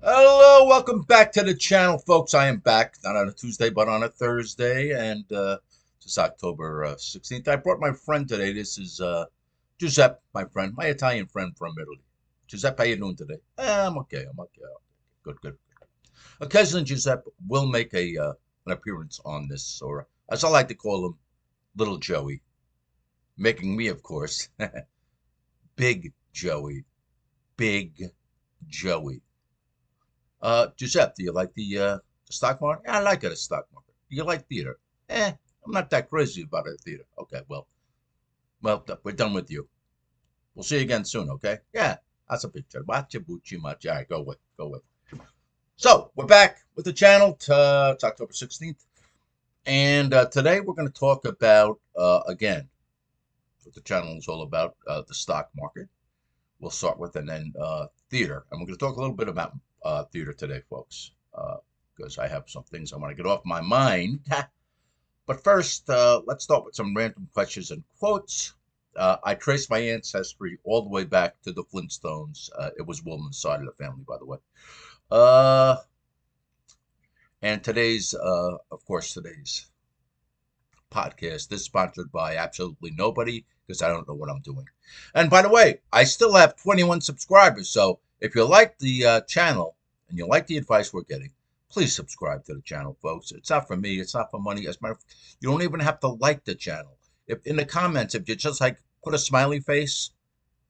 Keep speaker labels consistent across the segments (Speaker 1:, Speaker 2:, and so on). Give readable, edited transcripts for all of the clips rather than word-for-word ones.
Speaker 1: Hello, welcome back to the channel, folks. I am back, not on a Tuesday, but on a Thursday, and it's October 16th. I brought my friend today. This is Giuseppe, my friend, my Italian friend from Italy. Giuseppe, how you doing today? I'm okay. I'm okay. Good, good. Cousin Giuseppe will make an appearance on this, or as I like to call him, Little Joey, making me, of course, Big Joey, Big Joey. Giuseppe, do you like the stock market? Yeah, I like it, the stock market. Do you like theater? I'm not that crazy about it, theater. Okay, well, we're done with you. We'll see you again soon, okay? Yeah, that's a picture. Macha bucci macha. All right, go away, go away. So, we're back with the channel. It's October 16th. And today we're going to talk about, again, what the channel is all about, the stock market. We'll start with, and then theater. And we're going to talk a little bit about theater today, folks, because I have some things I want to get off my mind. But first, let's start with some random questions and quotes. I traced my ancestry all the way back to the Flintstones. It was woman's side of the family, by the way. Uh, and of course, today's podcast is sponsored by absolutely nobody because I don't know what I'm doing. And by the way, I still have 21 subscribers. So if you like the channel and you like the advice we're getting, please subscribe to the channel, folks. It's not for me. It's not for money. As a matter of fact, you don't even have to like the channel. If in the comments, if you just like put a smiley face,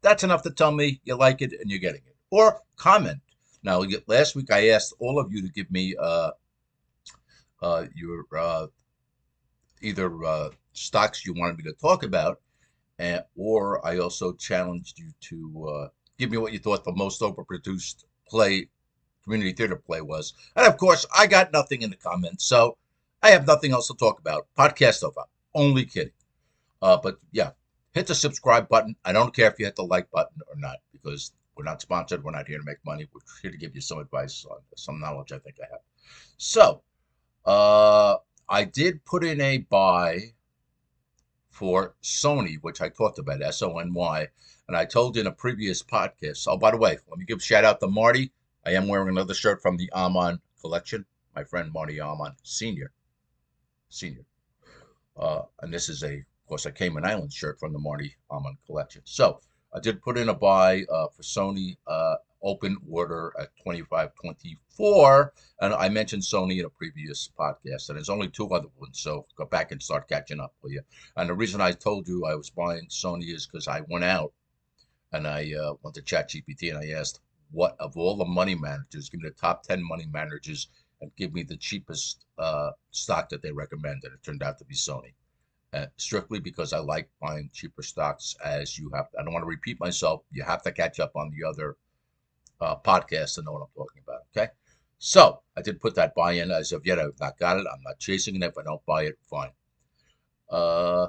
Speaker 1: that's enough to tell me you like it and you're getting it. Or comment. Now, last week I asked all of you to give me your either stocks you wanted me to talk about, or I also challenged you to give me what you thought the most overproduced community theater play was. And of course, I got nothing in the comments, so I have nothing else to talk about. Podcast over. Only kidding. But yeah, hit the subscribe button. I don't care if you hit the like button or not, because we're not sponsored. We're not here to make money. We're here to give you some advice on some knowledge I think I have. So, uh, I did put in a buy for Sony, which I talked about, Sony. And I told you in a previous podcast. Oh, by the way, let me give a shout out to Marty. I am wearing another shirt from the Amon collection. My friend Marty Amon, senior. And this is of course, a Cayman Islands shirt from the Marty Amon collection. So I did put in a buy for Sony, open order at 25.24, and I mentioned Sony in a previous podcast, and there's only two other ones, so go back and start catching up, will you? And the reason I told you I was buying Sony is because I went out and I went to ChatGPT and I asked, what of all the money managers, give me the top 10 money managers and give me the cheapest stock that they recommend, and it turned out to be Sony. Strictly because I like buying cheaper stocks. As you have, I don't want to repeat myself. You have to catch up on the other podcasts to know what I'm talking about. Okay, so I did put that buy in. As of yet, I've not got it. I'm not chasing it. If I don't buy it, fine. Uh,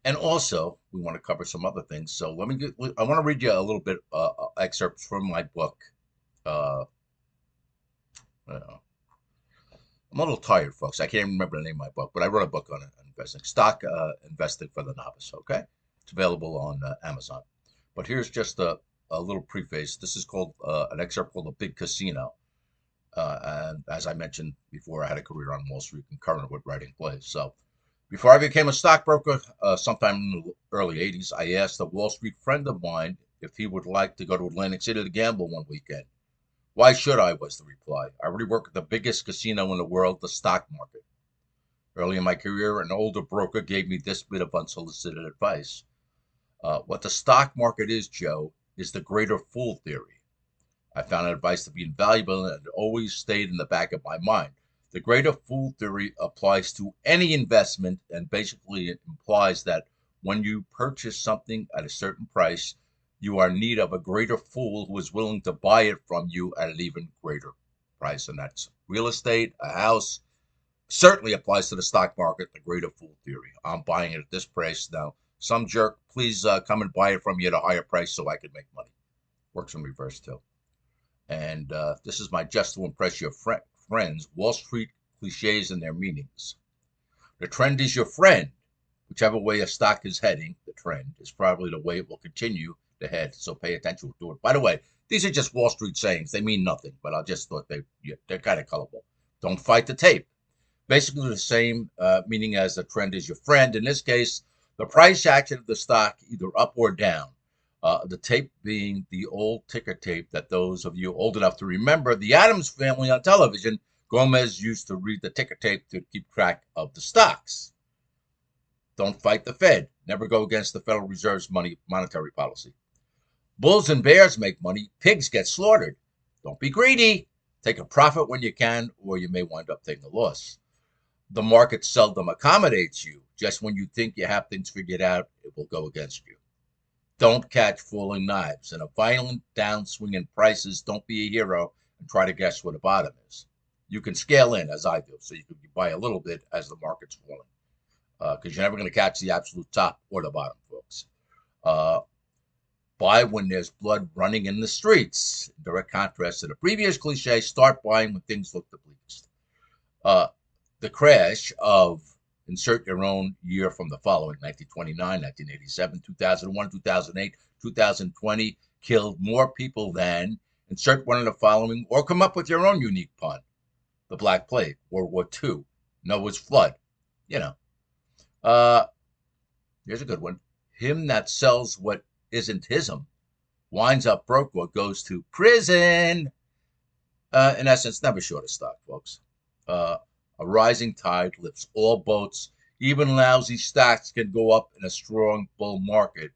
Speaker 1: and also, we want to cover some other things. So I want to read you a little bit excerpts from my book. Uh, uh, I'm a little tired, folks. I can't remember the name of my book, but I wrote a book on investing, stock investing for the novice. Okay, it's available on Amazon. But here's just a little preface. This is called an excerpt called "The Big Casino." And as I mentioned before, I had a career on Wall Street concurrent with writing plays. So before I became a stockbroker, sometime in the early 80s, I asked a Wall Street friend of mine if he would like to go to Atlantic City to gamble one weekend. Why should I, was the reply. I already work at the biggest casino in the world, the stock market. Early in my career, an older broker gave me this bit of unsolicited advice. What the stock market is, Joe, is the greater fool theory. I found advice to be invaluable and it always stayed in the back of my mind. The greater fool theory applies to any investment and basically it implies that when you purchase something at a certain price, you are in need of a greater fool who is willing to buy it from you at an even greater price. And that's real estate, a house. Certainly applies to the stock market, the greater fool theory. I'm buying it at this price now. Some jerk, please come and buy it from you at a higher price so I can make money. Works in reverse too. And this is my just to impress your friends, Wall Street cliches and their meanings. The trend is your friend. Whichever way a stock is heading, the trend is probably the way it will continue, the head. So pay attention to it. By the way, these are just Wall Street sayings. They mean nothing, but I just thought they're kind of colorful. Don't fight the tape. Basically the same meaning as the trend is your friend. In this case, the price action of the stock either up or down. The tape being the old ticker tape that those of you old enough to remember the Addams Family on television, Gomez used to read the ticker tape to keep track of the stocks. Don't fight the Fed. Never go against the Federal Reserve's monetary policy. Bulls and bears make money. Pigs get slaughtered. Don't be greedy. Take a profit when you can, or you may wind up taking a loss. The market seldom accommodates you. Just when you think you have things figured out, it will go against you. Don't catch falling knives. In a violent downswing in prices, don't be a hero and try to guess where the bottom is. You can scale in, as I do, so you can buy a little bit as the market's falling, because you're never going to catch the absolute top or the bottom, folks. Buy when there's blood running in the streets. In direct contrast to the previous cliche, start buying when things look the bleakest. The crash of insert your own year from the following 1929, 1987, 2001, 2008, 2020 killed more people than insert one of the following or come up with your own unique pun. The Black Plague, World War II, Noah's flood. You know. Here's a good one. Him that sells what isn't hism winds up broke or goes to prison. In essence, never short a stock, folks. A rising tide lifts all boats. Even lousy stocks can go up in a strong bull market.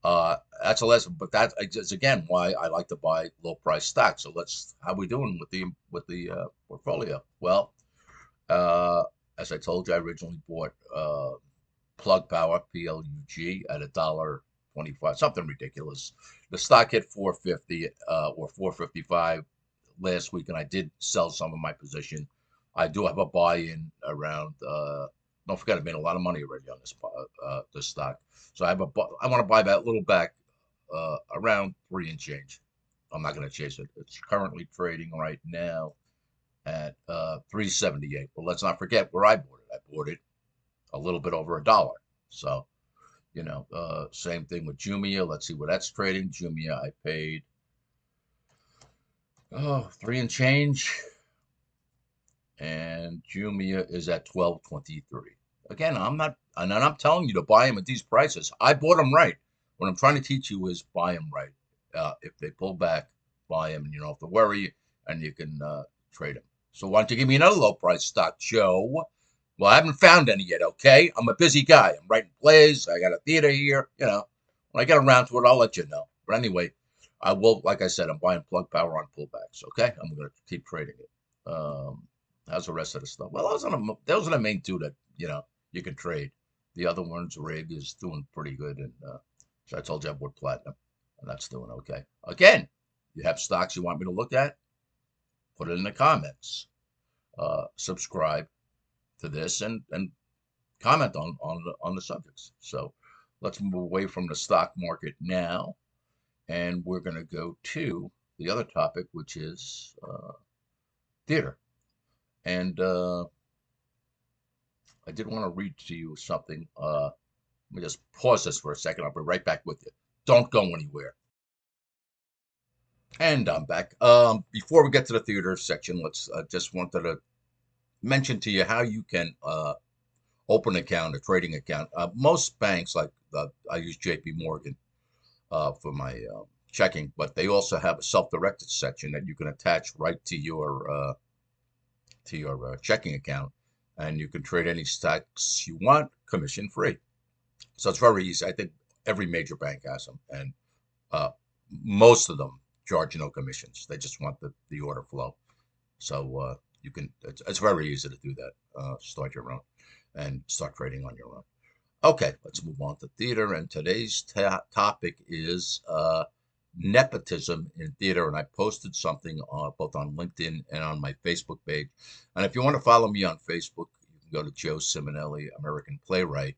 Speaker 1: That's a lesson, but that is again why I like to buy low price stocks. So how we doing with the portfolio? Well, as I told you, I originally bought Plug Power PLUG at $1.25, something ridiculous. The stock hit 450 or 455 last week, and I did sell some of my position. I do have a buy-in around. Don't forget, I've made a lot of money already on this stock. So I want to buy that little back around 3 and change. I'm not going to chase it. It's currently trading right now at 378. But let's not forget where I bought it. I bought it a little bit over $1. So, same thing with Jumia. Let's see what that's trading. Jumia, I paid 3 and change. And Jumia is at 12.23. Again, I'm not telling you to buy them at these prices. I bought them right. What I'm trying to teach you is buy them right. If they pull back, buy them, and you don't have to worry, and you can trade them. So why don't you give me another low price stock, Joe? Well, I haven't found any yet, okay? I'm a busy guy. I'm writing plays. I got a theater here. When I get around to it, I'll let you know. But anyway, I will, like I said, I'm buying Plug Power on pullbacks, okay? I'm going to keep trading it. How's the rest of the stuff? Well, those are the main two that, you can trade. The other ones, Rig is doing pretty good. And so I told you I bought Platinum, and that's doing okay. Again, you have stocks you want me to look at? Put it in the comments. Subscribe to this and comment on the subjects. So let's move away from the stock market now, and we're going to go to the other topic, which is theater. And I did want to read to you something. Let me just pause this for a second. I'll be right back with you. Don't go anywhere. And I'm back. Before we get to the theater section, let's just wanted to mention to you how you can open an account, a trading account. Most banks, like I use JP Morgan for my checking, but they also have a self-directed section that you can attach right to your checking account, and you can trade any stocks you want, commission free. So it's very easy. I think every major bank has them, and most of them charge no commissions. They just want the order flow. So you can. It's very easy to do that. Start your own and start trading on your own. Okay, let's move on to theater. And today's topic is nepotism in theater, and I posted something both on LinkedIn and on my Facebook page. And if you want to follow me on Facebook, you can go to Joe Simonelli, American Playwright.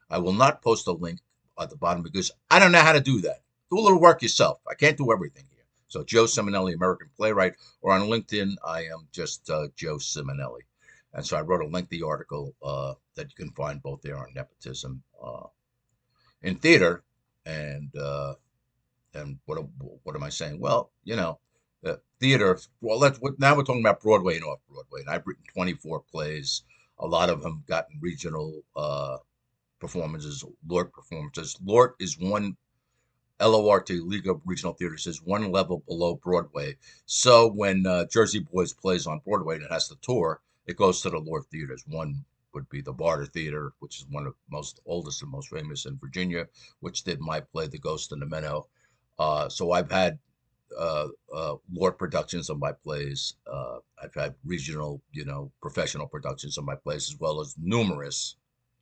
Speaker 1: I will not post a link at the bottom because I don't know how to do that. Do a little work yourself. I can't do everything here. So Joe Simonelli, American Playwright, or on LinkedIn, I am just Joe Simonelli. And so I wrote a lengthy article that you can find both there on nepotism in theater. And And what am I saying? Well, theater. Well, now we're talking about Broadway and off Broadway. And I've written 24 plays. A lot of them gotten regional performances, Lort performances. Lort is one LORT, League of Regional Theaters, is one level below Broadway. So when Jersey Boys plays on Broadway and it has to tour, it goes to the Lort theaters. One would be the Barter Theater, which is one of the most oldest and most famous in Virginia, which did my play, The Ghost in the Meadow. So I've had Lort productions of my plays. I've had regional, professional productions of my plays, as well as numerous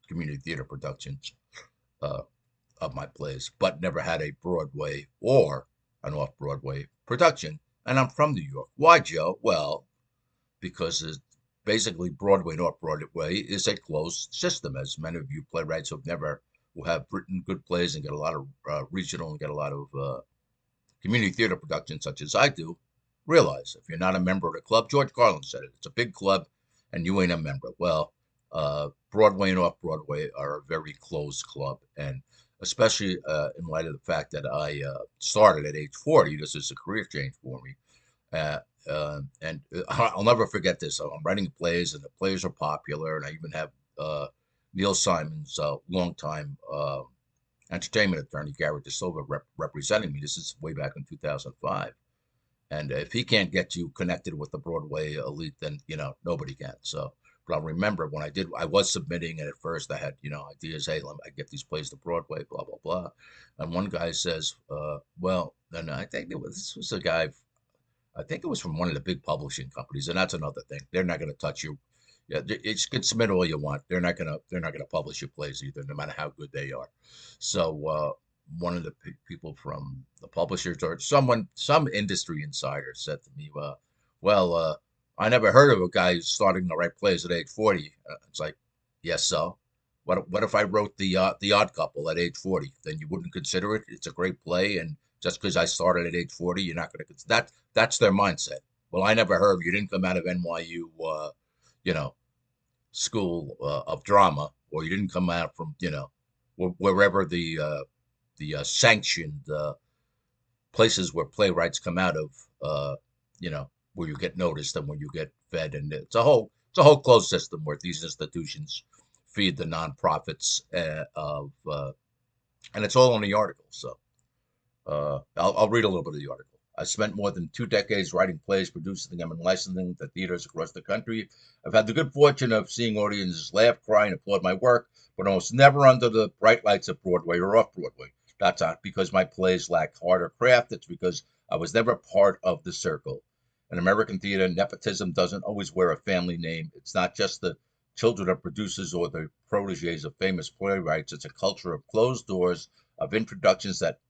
Speaker 1: community theater productions. Uh, of my plays, but never had a Broadway or an off Broadway production. And I'm from New York. Why, Joe? Well, because it's basically Broadway and off Broadway is a closed system, as many of you playwrights who have written good plays and get a lot of regional and get a lot of community theater productions, such as I do, realize if you're not a member of the club, George Carlin said it, it's a big club and you ain't a member. Well, Broadway and off Broadway are a very closed club. And especially in light of the fact that I started at age 40, this is a career change for me. Uh, and I'll never forget this. I'm writing plays, and the plays are popular. And I even have Neil Simon's longtime entertainment attorney, Garrett De Silva, representing me. This is way back in 2005. And if he can't get you connected with the Broadway elite, then nobody can. So, but I'll remember when I was submitting, and at first I had ideas. Hey, I get these plays to Broadway, blah blah blah. And one guy says, "Well," and I think this was a guy. I think it was from one of the big publishing companies, and that's another thing. They're not going to touch you. Yeah, you can submit all you want. They're not gonna publish your plays either, no matter how good they are. So one of the people from the publishers or some industry insider said to me, "Well, I never heard of a guy who's starting to write plays at age 40." It's like, yes, so what if I wrote the Odd Couple at age 40? Then you wouldn't consider it. It's a great play, and just because I started at age 40, you're not going to that. That's their mindset. Well, I never heard of you didn't come out of NYU. You know, School of Drama, or you didn't come out from wherever the sanctioned places where playwrights come out of, where you get noticed and where you get fed, and it's a whole closed system where these institutions feed the nonprofits and it's all in the article. So I'll read a little bit of the article. I spent more than 2 decades writing plays, producing them, and licensing them to theaters across the country. I've had the good fortune of seeing audiences laugh, cry, and applaud my work, but almost never under the bright lights of Broadway or off Broadway. That's not because my plays lack heart or craft. It's because I was never part of the circle. In American theater, nepotism doesn't always wear a family name. It's not just the children of producers or the proteges of famous playwrights. It's a culture of closed doors, of introductions that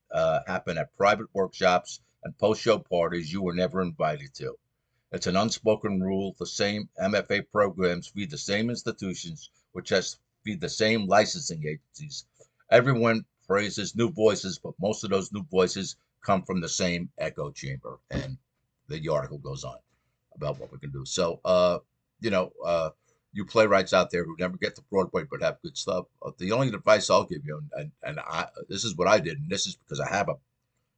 Speaker 1: happen at private workshops and post-show parties you were never invited to. It's an unspoken rule. The same MFA programs feed the same institutions, which has feed the same licensing agencies. Everyone praises new voices, but most of those new voices come from the same echo chamber. And the article goes on about what we can do. So, you playwrights out there who never get to Broadway but have good stuff. The only advice I'll give you, and this is what I did, and this is because I have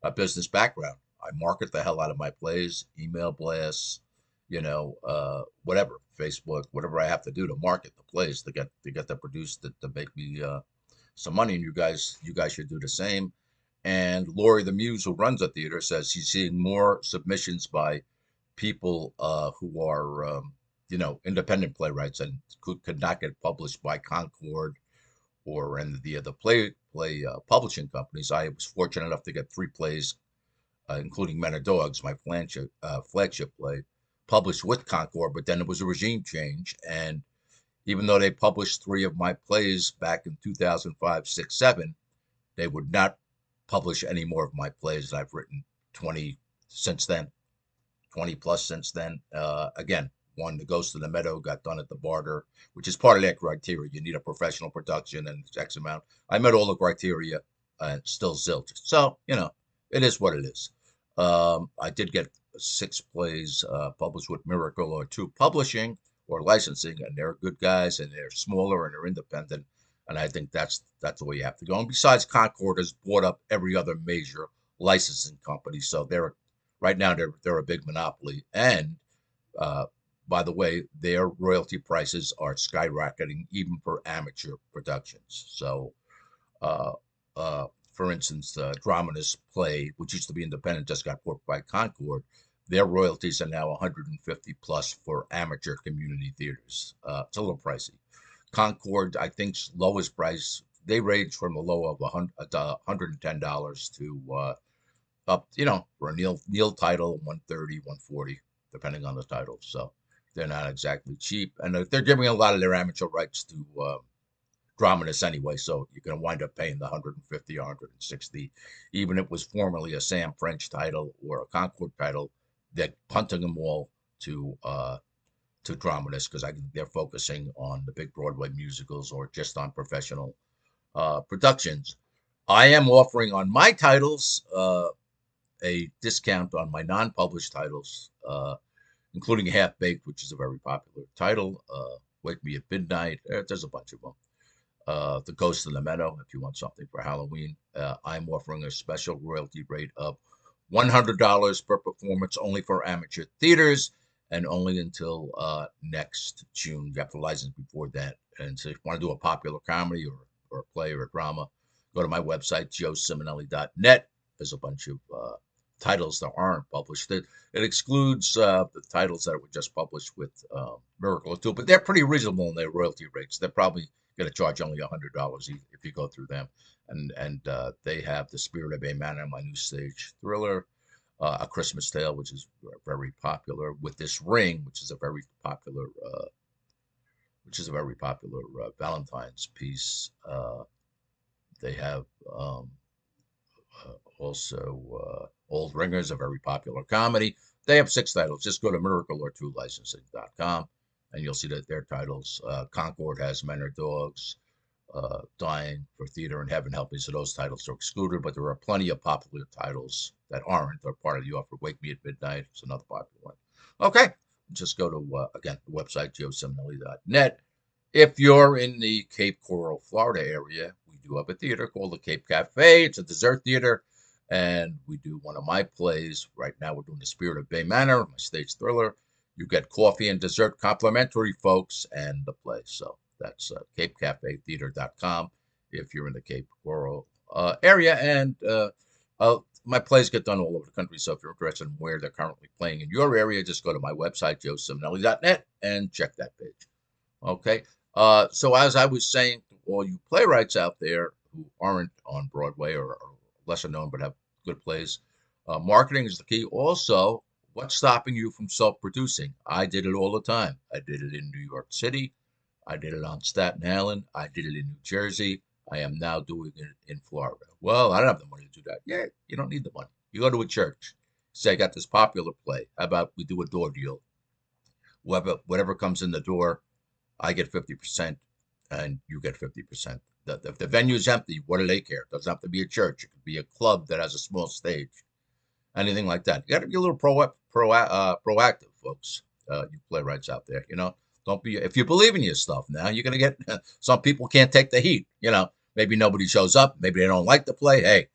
Speaker 1: a business background. I market the hell out of my plays, email blasts, whatever, Facebook, whatever I have to do to market the plays to get them produced to make me some money. And you guys should do the same. And Lori the Muse, who runs a theater, says she's seeing more submissions by people who are independent playwrights and could not get published by Concord or and the play publishing companies. I was fortunate enough to get 3 plays, including Men of Dogs, my flagship play, published with Concord. But then it was a regime change, and even though they published 3 of my plays back in 2005, 6, 7, they would not publish any more of my plays. I've written 20 since then, 20 plus since then. Again, one, The Ghost in the Meadow, got done at the Barter, which is part of that criteria. You need a professional production and X amount. I met all the criteria and still zilch. So, it is what it is. I did get 6 plays published with Miracle or 2 Publishing or licensing, and they're good guys, and they're smaller and they're independent. And I think that's the way you have to go. And besides, Concord has bought up every other major licensing company. So they're right now they're a big monopoly. And uh, by the way, their royalty prices are skyrocketing even for amateur productions. So uh, for instance, Dramatists play, which used to be independent, just got bought by Concord. Their royalties are now 150 plus for amateur community theaters. It's a little pricey. Concord, I think's lowest price, they range from the low of $110 to up, for a Neil title, 130, 140, depending on the title. So they're not exactly cheap, and they're giving a lot of their amateur rights to dramatists anyway, so you're going to wind up paying the 150 or 160, even if it was formerly a Sam French title or a Concord title. They're punting them all to dramatists because I think they're focusing on the big Broadway musicals or just on professional productions. I am offering on my titles a discount on my non-published titles, including Half Baked, which is a very popular title. Wake Me at Midnight. There's a bunch of them. The Ghost of the Meadow, if you want something for Halloween. I'm offering a special royalty rate of $100 per performance only for amateur theaters and only until next June. You have to license before that. And so if you want to do a popular comedy or a play or a drama, go to my website, joesimonelli.net. There's a bunch of titles that aren't published. It excludes the titles that were just published with Miracle or Two, but they're pretty reasonable in their royalty rates. They're probably going to charge only $100 if you go through them. And they have The Spirit of A Manor, my new stage thriller, A Christmas Tale, which is very popular, With This Ring, which is a very popular Valentine's piece. They have also Old Ringers, a very popular comedy. They have 6 titles. Just go to miracleor2licensing.com and you'll see that their titles. Concord has Men Are Dogs, Dying for Theater in Heaven Help Me. So those titles are excluded, but there are plenty of popular titles that aren't. They're part of the offer. Wake Me at Midnight. It's another popular one. Okay. Just go to, again, the website, joesimonelli.net. If you're in the Cape Coral, Florida area, we do have a theater called the Cape Cafe. It's a dessert theater, and we do one of my plays. Right now, we're doing The Spirit of Bay Manor, my stage thriller. You get coffee and dessert complimentary, folks, and the play. So that's CapeCafeTheater.com if you're in the Cape Coral area. And my plays get done all over the country. So if you're interested in where they're currently playing in your area, just go to my website, joesimonelli.net, and check that page. Okay. So as I was saying to all you playwrights out there who aren't on Broadway or lesser known but have good plays, marketing is the key. Also, what's stopping you from self-producing? I did it all the time. I did it in New York City. I did it on Staten Island. I did it in New Jersey. I am now doing it in Florida. Well, I don't have the money to do that. Yeah, you don't need the money. You go to a church. Say, I got this popular play. How about we do a door deal? Whatever comes in the door, I get 50% and you get 50%. If the venue is empty, what do they care? It doesn't have to be a church. It could be a club that has a small stage. Anything like that. You got to be a little proactive, folks. You playwrights out there, don't be, if you believe in your stuff now, you're going to get, some people can't take the heat, maybe nobody shows up. Maybe they don't like the play. Hey,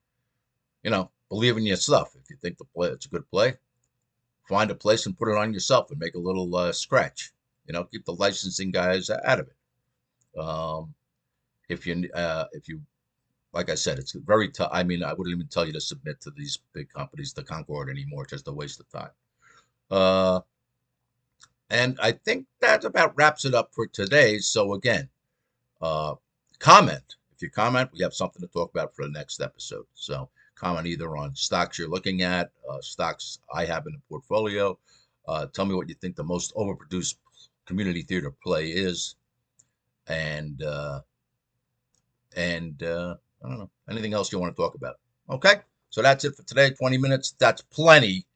Speaker 1: believe in your stuff. If you think the play, it's a good play, find a place and put it on yourself and make a little scratch. Keep the licensing guys out of it. If you, like I said, it's very tough. I mean, I wouldn't even tell you to submit to these big companies, the Concord anymore. Just a waste of time. And I think that about wraps it up for today. So again, comment. If you comment, we have something to talk about for the next episode. So comment either on stocks you're looking at, stocks I have in the portfolio. Tell me what you think the most overproduced community theater play is, and I don't know, anything else you want to talk about. Okay, so that's it for today. 20 minutes. That's plenty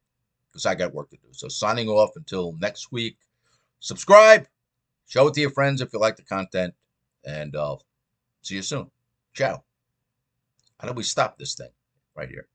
Speaker 1: because I got work to do. So signing off until next week. Subscribe, show it to your friends if you like the content, and I'll see you soon. Ciao. How do we stop this thing right here?